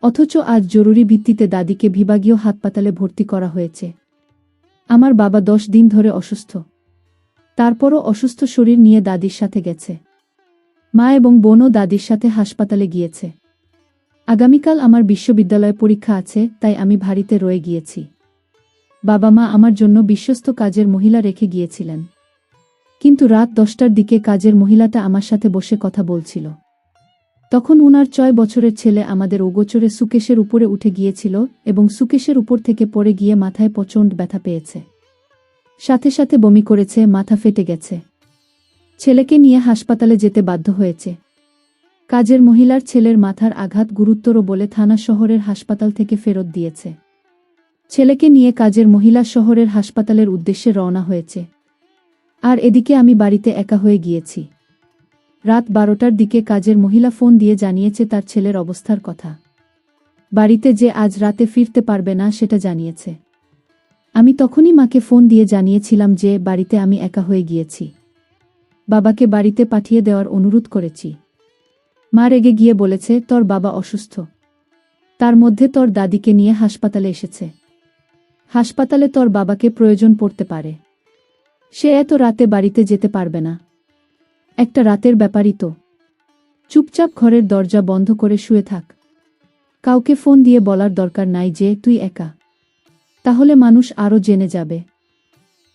অথচ আজ জরুরি ভিত্তিতে দাদিকে বিভাগীয় হাসপাতালে ভর্তি করা হয়েছে। আমার বাবা 10 দিন ধরে অসুস্থ। তারপরও অসুস্থ শরীর নিয়ে দাদির সাথে গেছে। মা এবং বোনও দাদির সাথে হাসপাতালে গিয়েছে। আগামীকাল আমার বিশ্ববিদ্যালয়ে পরীক্ষা আছে, তাই আমি বাড়িতে রয়ে গিয়েছি। বাবা মা আমার জন্য বিশ্বস্ত কাজের মহিলা রেখে গিয়েছিলেন। কিন্তু রাত 10টার দিকে কাজের মহিলাটা আমার সাথে বসে কথা বলছিল। তখন উনার 6 বছরের ছেলে আমাদের অগোচরে সুকেশের উপরে উঠে গিয়েছিল এবং সুকেশের উপর থেকে পড়ে গিয়ে মাথায় প্রচণ্ড ব্যথা পেয়েছে। সাথে সাথে বমি করেছে, মাথা ফেটে গেছে। ছেলেকে নিয়ে হাসপাতালে যেতে বাধ্য হয়েছে। কাজের মহিলার ছেলের মাথার আঘাত গুরুতর বলে থানা শহরের হাসপাতাল থেকে ফেরত দিয়েছে। ছেলেকে নিয়ে কাজের মহিলা শহরের হাসপাতালের উদ্দেশ্যে রওনা হয়েছে। আর এদিকে আমি বাড়িতে একা হয়ে গিয়েছি। রাত 12টার দিকে কাজের মহিলা ফোন দিয়ে জানিয়েছে তার ছেলের অবস্থার কথা। বাড়িতে যে আজ রাতে ফিরতে পারবে না সেটা জানিয়েছে। আমি তখনই মাকে ফোন দিয়ে জানিয়েছিলাম যে বাড়িতে আমি একা হয়ে গিয়েছি। বাবাকে বাড়িতে পাঠিয়ে দেওয়ার অনুরোধ করেছি। মা রেগে গিয়ে বলেছে, তোর বাবা অসুস্থ। তার মধ্যে তোর দাদিকে নিয়ে হাসপাতালে এসেছে। হাসপাতালে তোর বাবাকে প্রয়োজন পড়তে পারে। সে এত রাতে বাড়িতে যেতে পারবে না। একটা রাতের ব্যাপারই তো। চুপচাপ ঘরের দরজা বন্ধ করে শুয়ে থাক। কাউকে ফোন দিয়ে বলার দরকার নাই যে তুই একা। তাহলে মানুষ আরও জেনে যাবে।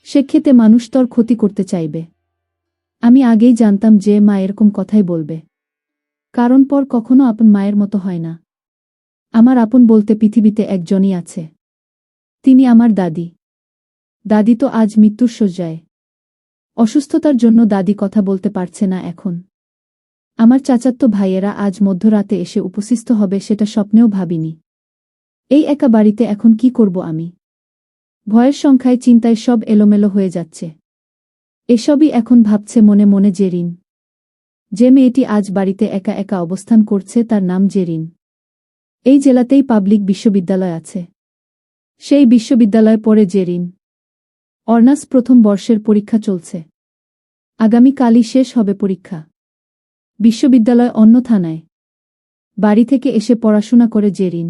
সেক্ষেত্রে মানুষ তোর ক্ষতি করতে চাইবে। আমি আগেই জানতাম যে মা এরকম কথাই বলবে। কারণ পর কখনো আপন মায়ের মতো হয় না। আমার আপন বলতে পৃথিবীতে একজনই আছে। তিনি আমার দাদি। দাদি তো আজ মৃত্যুর শয্যায়। অসুস্থতার জন্য দাদি কথা বলতে পারছে না এখন। আমার চাচাতো ভাইয়েরা আজ মধ্যরাতে এসে উপস্থিত হবে সেটা স্বপ্নেও ভাবিনি। এই একা বাড়িতে এখন কি করব আমি? ভয়ের সংখ্যায় চিন্তায় সব এলোমেলো হয়ে যাচ্ছে। এসবই এখন ভাবছে মনে মনে জেরিন। যে মেয়েটি আজ বাড়িতে একা একা অবস্থান করছে তার নাম জেরিন। এই জেলাতেই পাবলিক বিশ্ববিদ্যালয় আছে। সেই বিশ্ববিদ্যালয়ে পড়ে জেরিন। অনার্স প্রথম বর্ষের পরীক্ষা চলছে। আগামীকালই শেষ হবে পরীক্ষা। বিশ্ববিদ্যালয় অন্য থানায়। বাড়ি থেকে এসে পড়াশোনা করে জেরিন।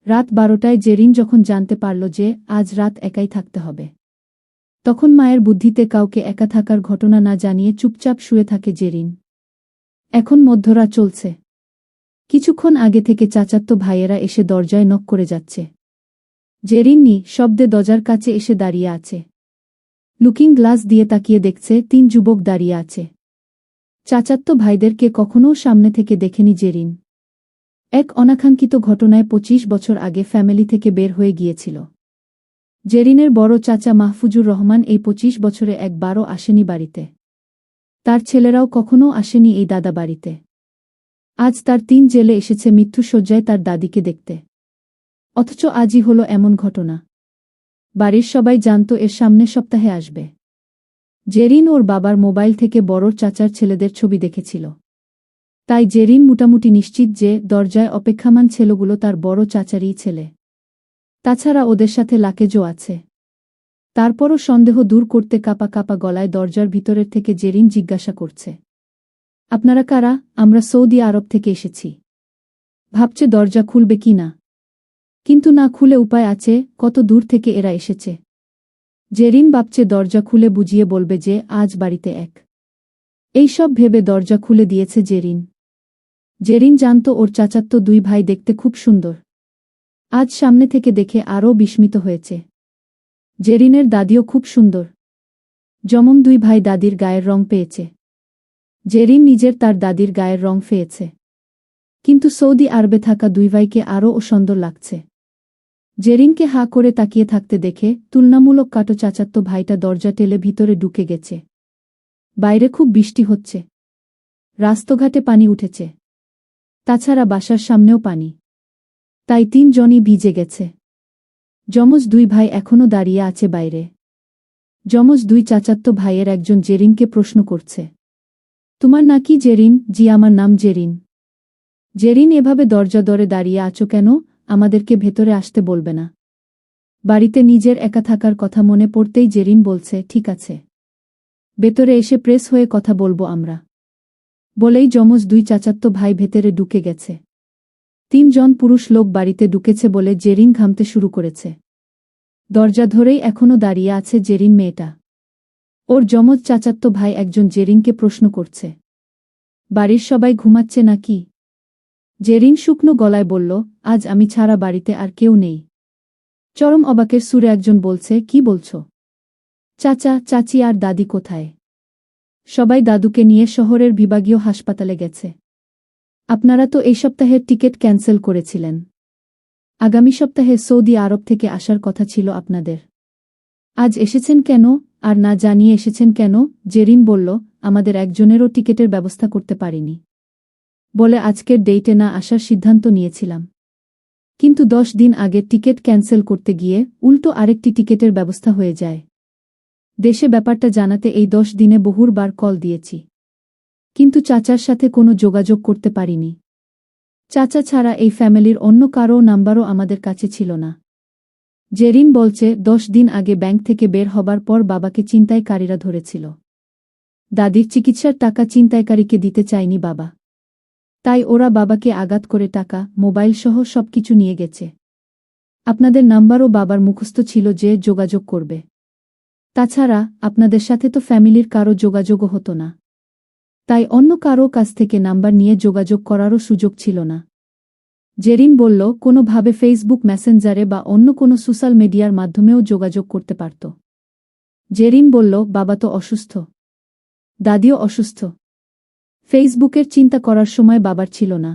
রাত 12টায় জেরিন যখন জানতে পারল যে আজ রাত একাই থাকতে হবে, তখন মায়ের বুদ্ধিতে কাউকে একা থাকার ঘটনা না জানিয়ে চুপচাপ শুয়ে থাকে জেরিন। এখন মধ্যরাত চলছে। কিছুক্ষণ আগে থেকে চাচাতো ভাইয়েরা এসে দরজায় নক করে যাচ্ছে। জেরিন শব্দে দরজার কাছে এসে দাঁড়িয়ে আছে। লুকিং গ্লাস দিয়ে তাকিয়ে দেখছে 3 যুবক দাঁড়িয়ে আছে। চাচাতো ভাইদেরকে কখনও সামনে থেকে দেখেনি জেরিন। এক অনাকাঙ্ক্ষিত ঘটনায় 25 বছর আগে ফ্যামিলি থেকে বের হয়ে গিয়েছিল। জেরিনের বড় চাচা মাহফুজুর রহমান এই 25 বছরে একবারও আসেনি বাড়িতে। তার ছেলেরাও কখনও আসেনি এই দাদা বাড়িতে। আজ তার 3 জেলে এসেছে মৃত্যুশয্যায় তার দাদিকে দেখতে। অথচ আজই হলো এমন ঘটনা। বাড়ির সবাই জানত এর সামনের সপ্তাহে আসবে। জেরিন ওর বাবার মোবাইল থেকে বড় চাচার ছেলেদের ছবি দেখেছিল। তাই জেরিন মোটামুটি নিশ্চিত যে দরজায় অপেক্ষামান ছেলেগুলো তার বড় চাচারই ছেলে। তাছাড়া ওদের সাথে লাকেজও আছে। তারপরও সন্দেহ দূর করতে কাপা কাপা গলায় দরজার ভিতরের থেকে জেরিন জিজ্ঞাসা করছে, আপনারা কারা? আমরা সৌদি আরব থেকে এসেছি। ভাবছে দরজা খুলবে কি না। কিন্তু না খুলে উপায় আছে, কত দূর থেকে এরা এসেছে। জেরিন ভাবছে দরজা খুলে বুঝিয়ে বলবে যে আজ বাড়িতে এক। এইসব ভেবে দরজা খুলে দিয়েছে জেরিন। জেরিন জানত ওর চাচাতো 2 ভাই দেখতে খুব সুন্দর। আজ সামনে থেকে দেখে আরও বিস্মিত হয়েছে। জেরিনের দাদিও খুব সুন্দর। যেমন 2 ভাই দাদির গায়ের রং পেয়েছে, জেরিন নিজের তার দাদির গায়ের রং পেয়েছে। কিন্তু সৌদি আরবে থাকা 2 ভাইকে আরও সুন্দর লাগছে। জেরিনকে হা করে তাকিয়ে থাকতে দেখে তুলনামূলক কাটো চাচাতো ভাইটা দরজা টেলে ভিতরে ঢুকে গেছে। বাইরে খুব বৃষ্টি হচ্ছে। রাস্তাঘাটে পানি উঠেছে। তাছাড়া বাসার সামনেও পানি। তাই 3 জনই ভিজে গেছে। যমজ 2 ভাই এখনও দাঁড়িয়ে আছে বাইরে। যমজ 2 চাচাতো ভাইয়ের একজন জেরিনকে প্রশ্ন করছে, তোমার নাকি জেরিন? জি, আমার নাম জেরিন। জেরিন, এভাবে দরজা ধরে দাঁড়িয়ে আছো কেন? আমাদেরকে ভেতরে আসতে বলবে না? বাড়িতে নিজের একা থাকার কথা মনে পড়তেই জেরিন বলছে, ঠিক আছে, ভেতরে এসে প্রেস হয়ে কথা বলবো আমরা। বলেই যমজ 2 চাচাতো ভাই ভেতরে ঢুকে গেছে। 3 জন পুরুষ লোক বাড়িতে ঢুকেছে বলে জেরিন ঘামতে শুরু করেছে। দরজা ধরেই এখনো দাঁড়িয়ে আছে জেরিন মেয়েটা। ওর যমজ চাচাতো ভাই একজন জেরিনকে প্রশ্ন করছে, বাড়ির সবাই ঘুমাচ্ছে নাকি? জেরিন শুকনো গলায় বলল, আজ আমি ছাড়া বাড়িতে আর কেউ নেই। চরম অবাকের সুরে একজন বলছে, কি বলছ? চাচা, চাচি আর দাদি কোথায়? সবাই দাদুকে নিয়ে শহরের বিভাগীয় হাসপাতালে গেছে। আপনারা তো এই সপ্তাহের টিকিট ক্যান্সেল করেছিলেন। আগামী সপ্তাহে সৌদি আরব থেকে আসার কথা ছিল আপনাদের। আজ এসেছেন কেন, আর না জানিয়ে এসেছেন কেন? জেরিন বলল, আমাদের একজনেরও টিকিটের ব্যবস্থা করতে পারিনি বলে আজকের ডেটে না আসার সিদ্ধান্ত নিয়েছিলাম। কিন্তু 10 দিন আগে টিকিট ক্যান্সেল করতে গিয়ে উল্টো আরেকটি টিকিটের ব্যবস্থা হয়ে যায়। দেশে ব্যাপারটা জানাতে এই 10 দিনে বহুবার কল দিয়েছি, কিন্তু চাচার সাথে কোনো যোগাযোগ করতে পারিনি। চাচা ছাড়া এই ফ্যামিলির অন্য কারও নাম্বারও আমাদের কাছে ছিল না। জেরিন বলছে, 10 দিন আগে ব্যাংক থেকে বের হবার পর বাবাকে ছিনতাইকারীরা ধরেছিল। দাদির চিকিৎসার টাকা ছিনতাইকারীকে দিতে চায়নি বাবা, তাই ওরা বাবাকে আঘাত করে টাকা, মোবাইল সহ সবকিছু নিয়ে গেছে। আপনাদের নাম্বারও বাবার মুখস্থ ছিল যে যোগাযোগ করবে। তাছাড়া আপনাদের সাথে তো ফ্যামিলির কারো যোগাযোগও হতো না, তাই অন্য কারো কাছ থেকে নাম্বার নিয়ে যোগাযোগ করারও সুযোগ ছিল না। জেরিন বলল, কোনোভাবে ফেসবুক মেসেঞ্জারে বা অন্য কোনো সোশ্যাল মিডিয়ার মাধ্যমেও যোগাযোগ করতে পারত। জেরিন বলল, বাবা তো অসুস্থ, দাদিও অসুস্থ। ফেসবুকের চিন্তা করার সময় বাবার ছিল না।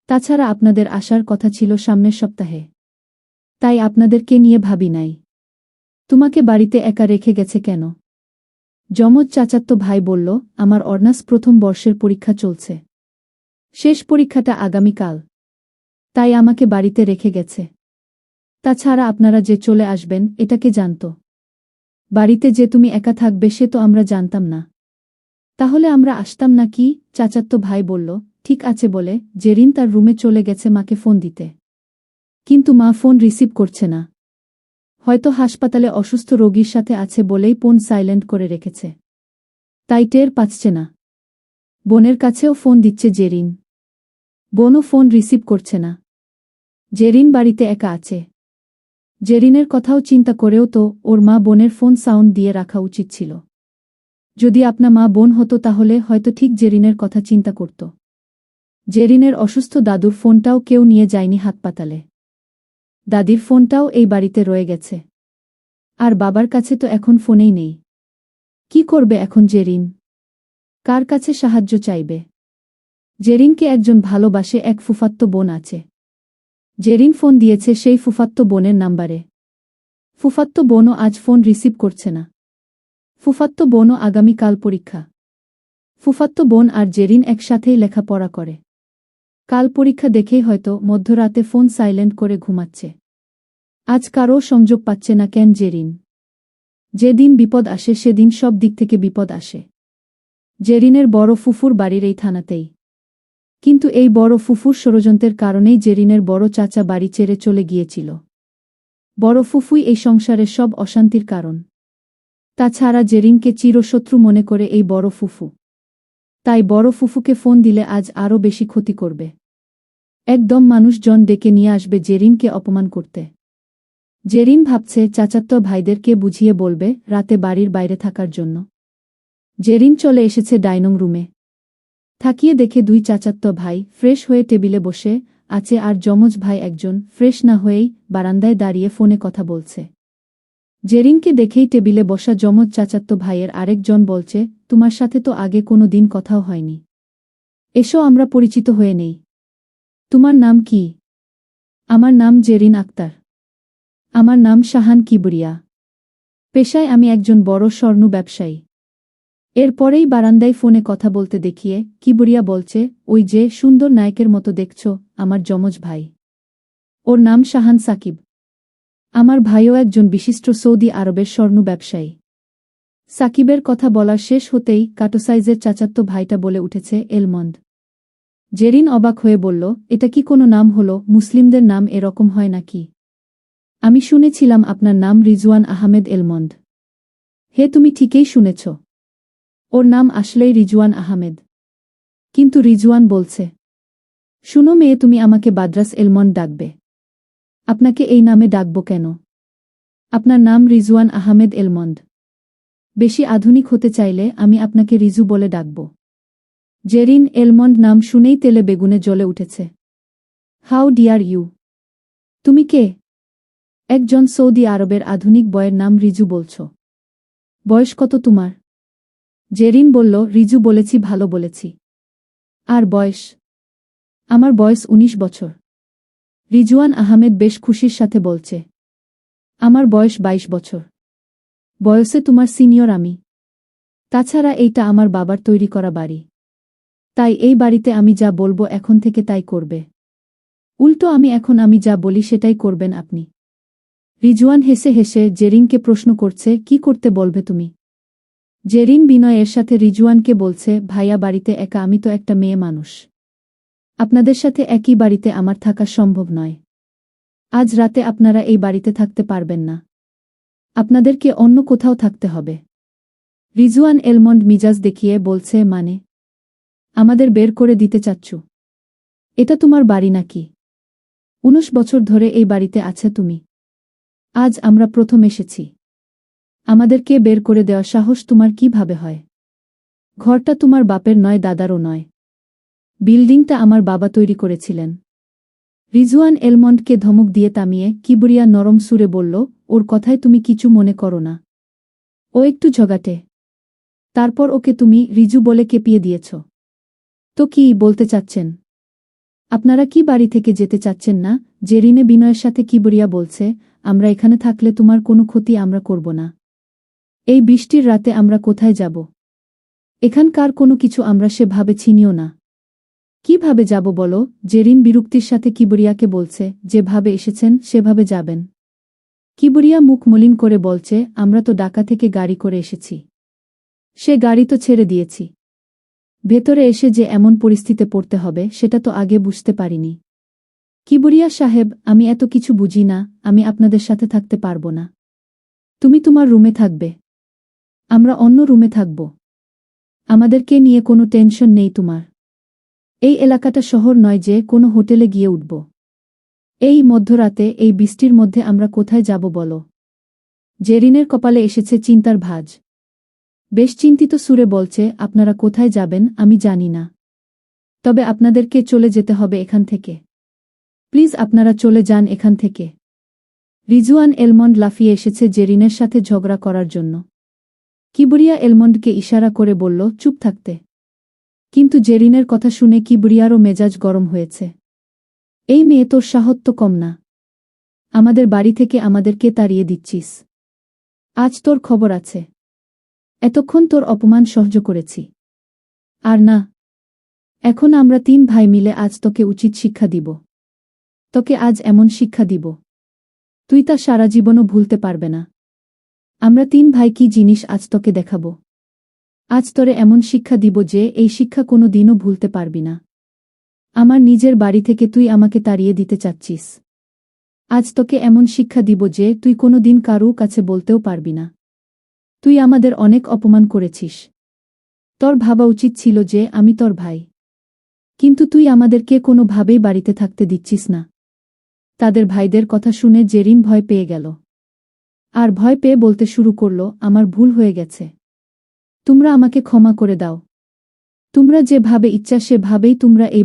তাছাড়া আপনাদের আসার কথা ছিল সামনের সপ্তাহে, তাই আপনাদেরকে নিয়ে ভাবি নাই। তোমাকে বাড়িতে একা রেখে গেছে কেন? যমজ চাচাতো ভাই বলল, আমার অনার্স প্রথম বর্ষের পরীক্ষা চলছে। শেষ পরীক্ষাটা আগামীকাল, তাই আমাকে বাড়িতে রেখে গেছে। তাছাড়া আপনারা যে চলে আসবেন এটা কে জানত? বাড়িতে যে তুমি একা থাকবে সে তো আমরা জানতাম না। তাহলে আমরা আসতাম না কি? চাচাতো ভাই বলল, ঠিক আছে বলে জেরিন তার রুমে চলে গেছে মাকে ফোন দিতে। কিন্তু মা ফোন রিসিভ করছে না। হয়তো হাসপাতালে অসুস্থ রোগীর সাথে আছে বলেই ফোন সাইলেন্ট করে রেখেছে, তাই টের পাচ্ছে না। বোনের কাছেও ফোন দিচ্ছে জেরিন, বোনও ফোন রিসিভ করছে না। জেরিন বাড়িতে একা আছে। জেরিনের কথাও চিন্তা করেও তো ওর মা বোনের ফোন সাউন্ড দিয়ে রাখা উচিত ছিল। যদি আপনা মা বোন হতো তাহলে হয়তো ঠিক জেরিনের কথা চিন্তা করত। জেরিনের অসুস্থ দাদুর ফোনটাও কেউ নিয়ে যায়নি হাসপাতালে। দাদির ফোনটাও এই বাড়িতে রয়ে গেছে। আর বাবার কাছে তো এখন ফোনেই নেই। কি করবে এখন জেরিন? কার কাছে সাহায্য চাইবে? জেরিনকে একজন ভালোবাসে এক ফুফাত্তো বোন আছে। জেরিন ফোন দিয়েছে সেই ফুফাত্তো বোনের নাম্বারে। ফুফাত্তো বোনও আজ ফোন রিসিভ করছে না। ফুফাত্তো বোনও আগামীকাল পরীক্ষা। ফুফাত্তো বোন আর জেরিন একসাথেই লেখাপড়া করে। কাল পরীক্ষা দেখেই হয়তো মধ্যরাতে ফোন সাইলেন্ট করে ঘুমাচ্ছে। আজ কারও সংযোগ পাচ্ছে না কেন জেরিন? যেদিন বিপদ আসে সেদিন সব দিক থেকে বিপদ আসে। জেরিনের বড় ফুফুর বাড়ির এই থানাতেই। কিন্তু এই বড় ফুফুর ষড়যন্ত্রের কারণেই জেরিনের বড় চাচা বাড়ি ছেড়ে চলে গিয়েছিল। বড় ফুফুই এই সংসারের সব অশান্তির কারণ। তাছাড়া জেরিনকে চিরশত্রু মনে করে এই বড় ফুফু। তাই বড় ফুফুকে ফোন দিলে আজ আরও বেশি ক্ষতি করবে। একদম মানুষজন ডেকে নিয়ে আসবে জেরিনকে অপমান করতে। জেরিন ভাবছে চাচাতো ভাইদেরকে বুঝিয়ে বলবে রাতে বাড়ির বাইরে থাকার জন্য। জেরিন চলে এসেছে ডাইনিং রুমে। থাকিয়ে দেখে 2 চাচাতো ভাই ফ্রেশ হয়ে টেবিলে বসে আছে আর যমজ ভাই একজন ফ্রেশ না হয়েই বারান্দায় দাঁড়িয়ে ফোনে কথা বলছে। জেরিনকে দেখেই টেবিলে বসা যমজ চাচাতো ভাইয়ের আরেকজন বলছে, তোমার সাথে তো আগে কোনো দিন কথাও হয়নি। এসো আমরা পরিচিত হয়ে নেই। তোমার নাম কি? আমার নাম জেরিন আক্তার। আমার নাম শাহান কিবরিয়া। পেশায় আমি একজন বড় স্বর্ণ ব্যবসায়ী। এরপরেই বারান্দায় ফোনে কথা বলতে দেখিয়ে কিবরিয়া বলছে, ওই যে সুন্দর নায়কের মতো দেখছ, আমার যমজ ভাই। ওর নাম শাহান সাকিব। আমার ভাইও একজন বিশিষ্ট সৌদি আরবের স্বর্ণ ব্যবসায়ী। সাকিবের কথা বলার শেষ হতেই কাটোসাইজের চাচাতো ভাইটা বলে উঠেছে, এলমন্ড। জেরিন অবাক হয়ে বলল, এটা কি কোনো নাম হলো? মুসলিমদের নাম এরকম হয় নাকি? আমি শুনেছিলাম আপনার নাম রিজওয়ান আহমেদ এলমন্ড। হে, তুমি ঠিকই শুনেছ। ওর নাম আসলেই রিজওয়ান আহমেদ। কিন্তু রিজওয়ান বলছে। শুনো মেয়ে, তুমি আমাকে বাদ্রাস এলমন্ড ডাকবে। আপনাকে এই নামে ডাকব কেন? আপনার নাম রিজওয়ান আহমেদ এলমন্ড। বেশি আধুনিক হতে চাইলে আমি আপনাকে রিজু বলে ডাকব। জেরিন এলমন্ড নাম শুনেই তেলে বেগুনে জ্বলে উঠেছে। How dare you? তুমি কে? একজন সৌদি আরবের আধুনিক বয়ের নাম রিজু বলছ? বয়স কত তোমার? জেরিন বলল, রিজু বলেছি, ভালো বলেছি। আর বয়স? আমার বয়স ১৯ বছর। রিজওয়ান আহমেদ বেশ খুশির সাথে বলছে, আমার বয়স ২২ বছর। বয়সে তোমার সিনিয়র আমি। তাছাড়া এইটা আমার বাবার তৈরি করা বাড়ি। তাই এই বাড়িতে আমি যা বলবো এখন থেকে তাই করবে। উল্টো আমি যা বলি সেটাই করবেন আপনি। রিজওয়ান হেসে হেসে জেরিনকে প্রশ্ন করছে, কি করতে বলবে তুমি? জেরিন বিনয়ের সাথে রিজওয়ানকে বলছে, ভাইয়া বাড়িতে একা, আমি তো একটা মেয়ে মানুষ। আপনাদের সাথে একই বাড়িতে আমার থাকা সম্ভব নয়। আজ রাতে আপনারা এই বাড়িতে থাকতে পারবেন না। আপনাদেরকে অন্য কোথাও থাকতে হবে। রিজওয়ান এলমন্ড মিজাজ দেখিয়ে বলছে, মানে? আমাদের বের করে দিতে চাচ্ছু? এটা তোমার বাড়ি নাকি? ১৯ বছর ধরে এই বাড়িতে আছে তুমি। আজ আমরা প্রথম এসেছি। আমাদেরকে বের করে দেওয়া সাহস তোমার কিভাবে হয়? ঘরটা তোমার বাপের নয়, দাদারও নয়। বিল্ডিংটা আমার বাবা তৈরি করেছিলেন। রিজওয়ান এলমন্ডকে ধমক দিয়ে থামিয়ে কিবরিয়া নরম সুরে বলল, ওর কথায় তুমি কিছু মনে করো না। ও একটু ঝগাটে। তারপর ওকে তুমি রিজু বলে কেপিয়ে দিয়েছ। তো কি বলতে চাচ্ছেন? আপনারা কি বাড়ি থেকে যেতে চাচ্ছেন না? জেরিনে বিনয়ের সাথে কিবরিয়া বলছে, আমরা এখানে থাকলে তোমার কোনো ক্ষতি আমরা করব না। এই বৃষ্টির রাতে আমরা কোথায় যাব? এখানকার কোনো কিছু আমরা সেভাবে ছিনিও না। কিভাবে যাব বলো? জেরিন বিরক্তির সাথে কিবরিয়াকে বলছে, যেভাবে এসেছেন সেভাবে যাবেন। কিবরিয়া মুখ মলিন করে বলছে, আমরা তো ঢাকা থেকে গাড়ি করে এসেছি। সে গাড়ি তো ছেড়ে দিয়েছি। ভেতরে এসে যে এমন পরিস্থিতিতে পড়তে হবে সেটা তো আগে বুঝতে পারিনি। কিবরিয়া সাহেব, আমি এত কিছু বুঝি না, আমি আপনাদের সাথে থাকতে পারবো না। তুমি তোমার রুমে থাকবে। আমরা অন্য রুমে থাকব। আমাদেরকে নিয়ে কোনো টেনশন নেই তোমার। এই এলাকাটা শহর নয় যে কোনো হোটেলে গিয়ে উঠব। এই মধ্যরাতে এই বৃষ্টির মধ্যে আমরা কোথায় যাব বলো? জেরিনের কপালে এসেছে চিন্তার ভাঁজ। বেশ চিন্তিত সুরে বলছে, আপনারা কোথায় যাবেন আমি জানি না। তবে আপনাদেরকে চলে যেতে হবে এখান থেকে। প্লিজ আপনারা চলে যান এখান থেকে। রিজওয়ান এলমন্ড লাফিয়ে এসেছে জেরিনের সাথে ঝগড়া করার জন্য। কিবরিয়া এলমন্ডকে ইশারা করে বলল, চুপ থাকতে। কিন্তু জেরিনের কথা শুনে কিবরিয়ারও মেজাজ গরম হয়েছে। এই মেয়ে, তোর সাহস তো কম না। আমাদের বাড়ি থেকে আমাদেরকে তাড়িয়ে দিচ্ছিস। আজ তোর খবর আছে। এতক্ষণ তোর অপমান সহ্য করেছি। আর না, এখন আমরা ৩ ভাই মিলে আজ তোকে উচিত শিক্ষা দিব। তোকে আজ এমন শিক্ষা দিব, তুই তা সারা জীবনও ভুলতে পারবে না। আমরা ৩ ভাই কি জিনিস আজ তোকে দেখাবো। আজ তোরে এমন শিক্ষা দিব যে এই শিক্ষা কোনো দিনও ভুলতে পারবি না। আমার নিজের বাড়ি থেকে তুই আমাকে তাড়িয়ে দিতে চাচ্ছিস। আজ তোকে এমন শিক্ষা দিব যে তুই কোনো দিন কারও কাছে বলতেও পারবি না। তুই আমাদের অনেক অপমান করেছিস। তোর ভাবা উচিত ছিল যে আমি তোর ভাই। কিন্তু তুই আমাদেরকে কোনোভাবেই বাড়িতে থাকতে দিচ্ছিস না। তাদের ভাইদের কথা শুনে জেরিন ভয় পেয়ে গেল। আর ভয় পেয়ে বলতে শুরু করল, আমার ভুল হয়ে গেছে। তোমরা আমাকে ক্ষমা করে দাও। তোমরা যেভাবে ইচ্ছা সেভাবেই তোমরা এই